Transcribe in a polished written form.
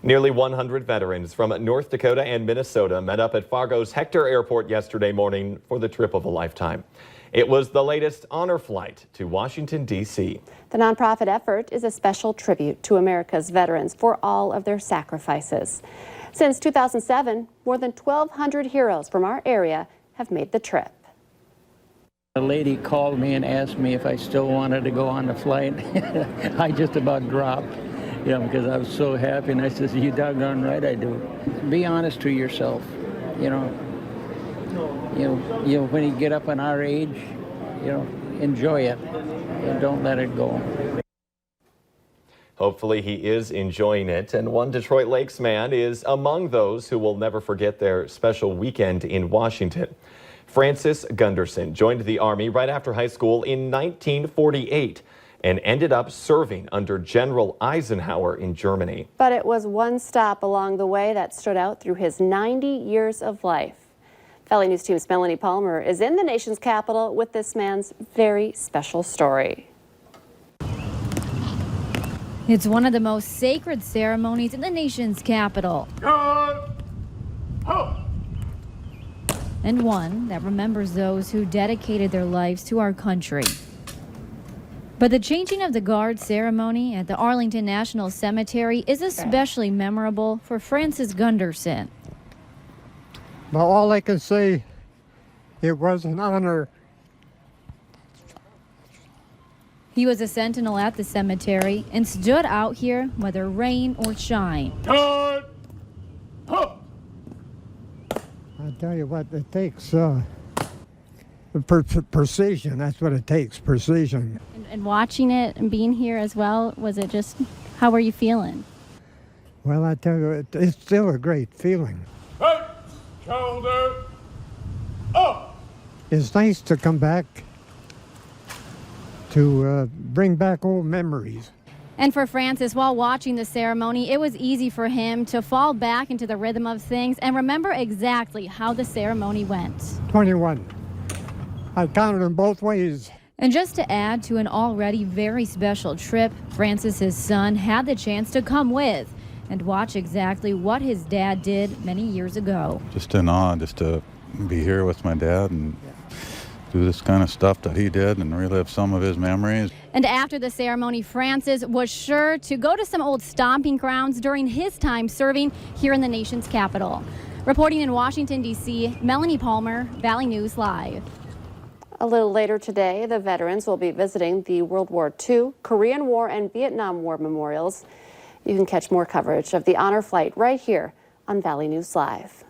Nearly 100 veterans from North Dakota and Minnesota met up at Fargo's Hector Airport yesterday morning for the trip of a lifetime. It was the latest honor flight to Washington, D.C. The nonprofit effort is a special tribute to America's veterans for all of their sacrifices. Since 2007, more than 1,200 heroes from our area have made the trip. A lady called me and asked me if I still wanted to go on the flight. I just about dropped, because I was so happy. And I said, "You doggone right I do." Be honest to yourself. When you get up on our age, enjoy it and don't let it go. Hopefully he is enjoying it, and one Detroit Lakes man is among those who will never forget their special weekend in Washington. Francis Gunderson joined the Army right after high school in 1948 and ended up serving under General Eisenhower in Germany. But it was one stop along the way that stood out through his 90 years of life. Valley News Team's Melanie Palmer is in the nation's capital with this man's very special story. It's one of the most sacred ceremonies in the nation's capital. And one that remembers those who dedicated their lives to our country. But the changing of the guard ceremony at the Arlington National Cemetery is especially memorable for Francis Gunderson. Well, all I can say, it was an honor. He was a sentinel at the cemetery and stood out here whether rain or shine. I tell you what, it takes precision. That's what it takes, precision. And watching it and being here as well, was it just, how were you feeling? Well, I tell you, it's still a great feeling. Right, shoulder up. It's nice to come back to bring back old memories. And for Francis, while watching the ceremony, it was easy for him to fall back into the rhythm of things and remember exactly how the ceremony went. 21. I counted them both ways. And just to add to an already very special trip, Francis's son had the chance to come with and watch exactly what his dad did many years ago. Just in awe, just to be here with my dad and do this kind of stuff that he did and relive some of his memories. And after the ceremony, Francis was sure to go to some old stomping grounds during his time serving here in the nation's capital. Reporting in Washington, D.C., Melanie Palmer, Valley News Live. A little later today, the veterans will be visiting the World War II, Korean War, and Vietnam War memorials. You can catch more coverage of the honor flight right here on Valley News Live.